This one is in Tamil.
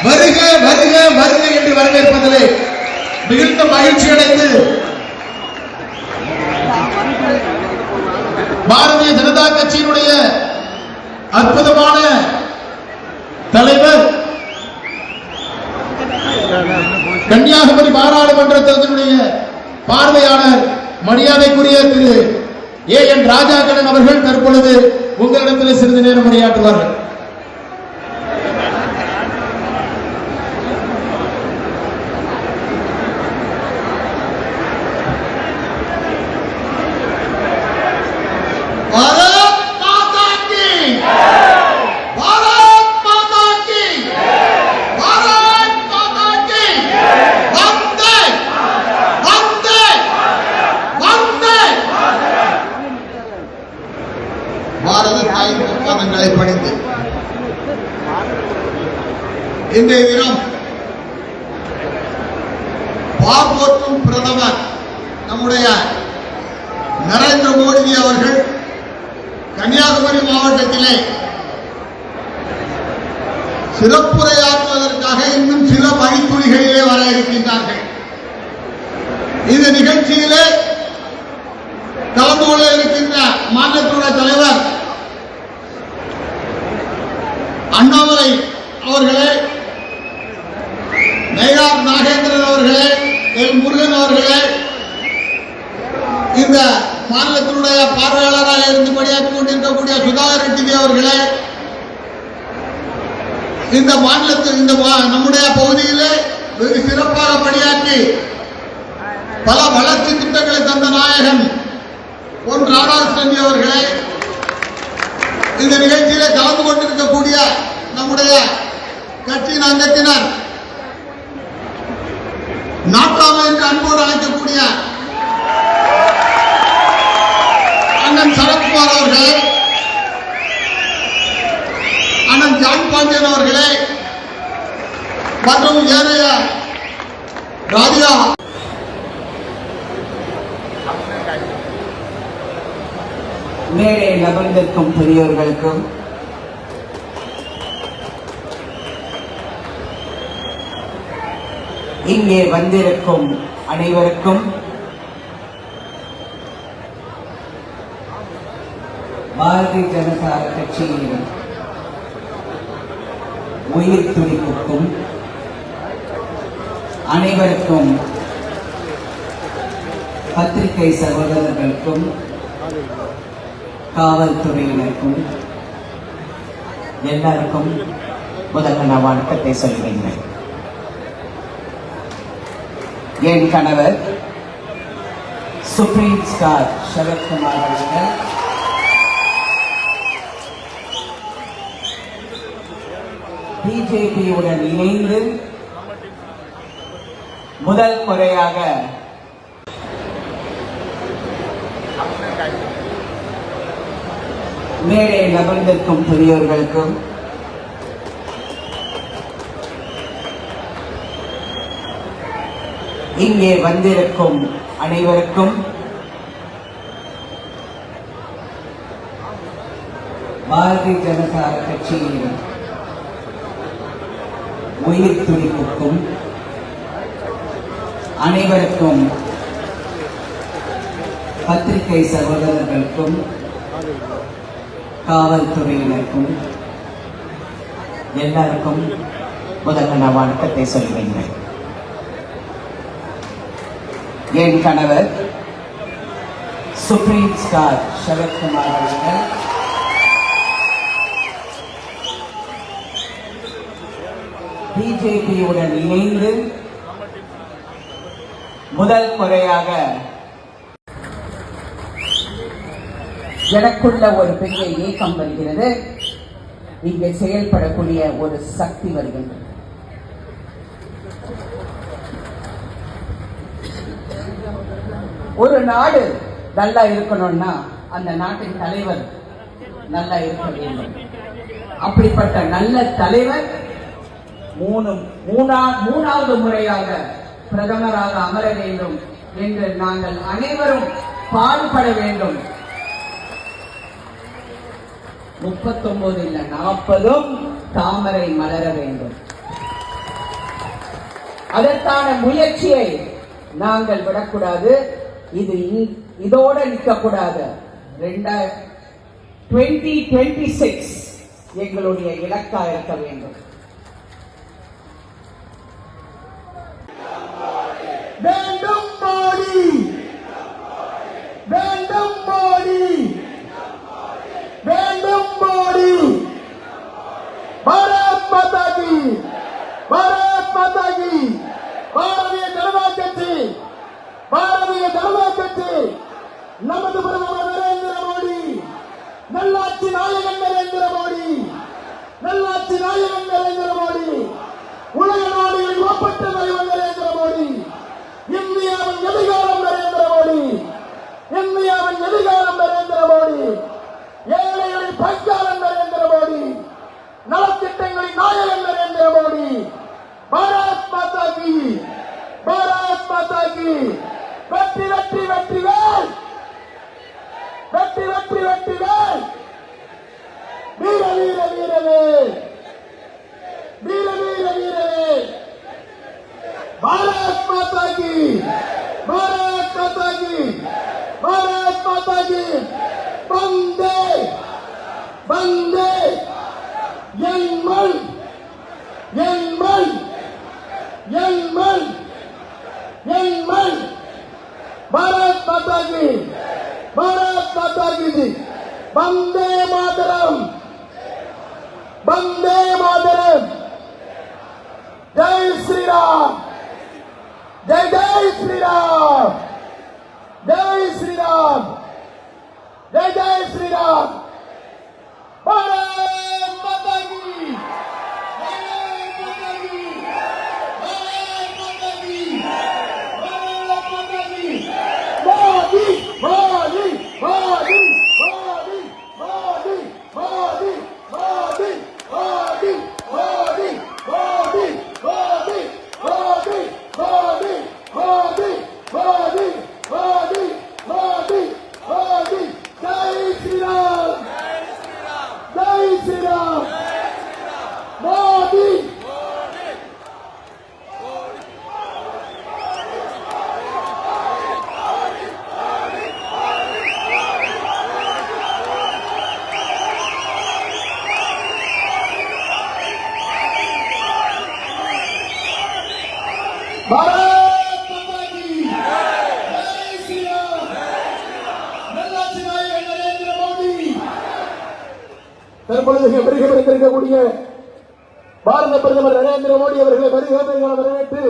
வருக வருக வருக என்று வரவேற்பதிலே மிகுந்த மகிழ்ச்சி அடைந்து பாரதிய ஜனதா கட்சியினுடைய அற்புதமான தலைவர் கன்னியாகுமரி பாராளுமன்றத்தினுடைய பார்வையாளர் மரியாதைக்குரிய திரு ஏ.என். ராஜாக்கண்ணன் அவர்கள் தற்பொழுது உங்களிடத்தில் சிறிது நேரம் உரையாற்றுவார்கள். பணிந்து இன்றைய தினம் பார்ப்போற்றும் பிரதமர் நம்முடைய நரேந்திர மோடி அவர்கள் கன்னியாகுமரி மாவட்டத்திலே சிறப்புரையாற்றுவதற்காக இன்னும் சில மணித்துளிகளிலே வர இருக்கின்றார்கள். இந்த நிகழ்ச்சியிலே கலந்து கொள்ள இருக்கின்ற மாநிலத்துடைய தலைவர் அண்ணாமலை அவர்களே, நயினார் நாகேந்திரன் அவர்களே, எல் முருகன் அவர்களே, இந்த மாநிலத்தினுடைய பார்வையாளராக இருந்து பணியாற்றிக் கொண்டிருக்கக்கூடிய சுதாகர் ரெட்டி அவர்களே, இந்த மாநிலத்தில் நம்முடைய பகுதியிலே வெகு சிறப்பாக பணியாற்றி பல வளர்ச்சி திட்டங்களை தந்த நாயகன் பொன் ராதாகிருஷ்ணன் அவர்களே, இந்த நிகழ்ச்சியிலே கலந்து கொண்டிருக்கக்கூடிய நம்முடைய கட்சியின் அங்கத்தினர் நாட்டாமை என்று அன்போடு அழைக்கக்கூடிய அண்ணன் சரத்குமார் அவர்களே, அண்ணன் ஜான் பாண்டியன் அவர்களே மற்றும் ஏனைய ராஜா மேலே அமர்ந்திருக்கும் பெரியோர்களுக்கும் இங்கே வந்திருக்கும் அனைவருக்கும் பாரதிய ஜனதா கட்சியின் உயிர் துடிப்புக்கும் அனைவருக்கும் பத்திரிகை சகோதரர்களுக்கும் காவல்துறையினருக்கும் எல்லாருக்கும் முதல்ல நான் வணக்கத்தை சொல்கிறேன். என் கணவர் சுப்ரீம் ஸ்டார் சரத்குமார் அவர்கள் பிஜேபியுடன் இணைந்து முதல் முறையாக மேலே அமர்ந்திருக்கும் பெரியோர்களுக்கும் இங்கே வந்திருக்கும் அனைவருக்கும் பாரதிய ஜனதா கட்சியின் உயிர் துடிப்புக்கும் அனைவருக்கும் பத்திரிகை சகோதரர்களுக்கும் காவல்துறையினருக்கும் எல்லாருக்கும் முதல்ல நான் வணக்கத்தை சொல்கிறேன். என் கணவர் சுப்ரீம் ஸ்டார் சரத்குமார் அவர்கள் பிஜேபியுடன் இணைந்து முதல் முறையாக எனக்குள்ள ஒரு பெரிய இயக்கம் வருகிறது, இங்கே செயல்படக்கூடிய ஒரு சக்தி வருகின்றது. ஒரு நாடு நல்லா இருக்கணும்னா அந்த நாட்டின் தலைவர் நல்லா இருக்க வேண்டும். அப்படிப்பட்ட நல்ல தலைவர் மூணாவது முறையாக பிரதமராக அமர வேண்டும் என்று நாங்கள் அனைவரும் பாடுபட வேண்டும். 39 இல்ல 40 தாமரை மலர வேண்டும். அதற்கான முயற்சியை நாங்கள் விடக்கூடாது. இது இதோட நிற்கக்கூடாது. 2026 எங்களுடைய இலக்கா இருக்க வேண்டும். வேண்டும் மோடி, வேண்டும் மோடி, வேண்டும் மோடி. பாரத் மாதா கி, பாரத் மாதா கி. பாரதிய ஜனதா கட்சி, பாரதிய ஜனதா கட்சி, நமது பிரதமர் நரேந்திர மோடி, நல்லாட்சி நாயகன் நரேந்திர மோடி, நல்லாட்சி நாயகன் நரேந்திர மோடி, உலக நாடுகளில் ஒப்பற்ற தலைவர் நரேந்திர மோடி, இந்தியாவின் எதிர்காலம் நரேந்திர மோடி, இந்தியாவின் எதிர்காலம் நரேந்திர மோடி, ஏழைகளின் பங்காளன் நரேந்திர மோடி, நலத்திட்டங்களின் நாயகன் நரேந்திர மோடி. பாரத் மாதா கி, பாரத் மாதா கி. வெற்றி வெற்றி வெற்றி வேல், வெற்றி வெற்றி வெற்றி வேல். வீர வீர வீரவே, வீர வீர வீரவே. பாரத் மாதா கி, பாரத் மாதா கி, பாரத் மாதா கி. வந்தே வந்தே என் மண், என் மண், என் மண், என் மண். பாரத் மாதா கி, பாரத் மாதா கி. வந்தே மாதரம், வந்தே மாதரம். ஜெய் ஸ்ரீராம், ஜெய் ஜெய் ஸ்ரீராம், ஜெய் ஸ்ரீராம், ஜெய் ஜெய் ஸ்ரீராம். பாரத் மாதா கி, பாரத் மாதா கி, பாரத் மாதா கி, பாரத் மாதா கி. மோடி, மோடி, மோடி, மோடி, மோடி, மோடி, மோடி, மோடி, மோடி, மோடி, மோடி, மோடி, மோடி, மோடி, மோடி, மோடி, மோடி, மோடி. ஜெய் ஸ்ரீராம், ஜெய் ஸ்ரீராம், மோடி. பாரத் மாதா கி, ஜெய் ஸ்ரீராம், நல்லாட்சி நாயகன் நரேந்திர மோடி. தற்பொழுது வருகை இருக்கக்கூடிய பாரத பிரதமர் நரேந்திர மோடி அவர்களை வருகை வரவேற்று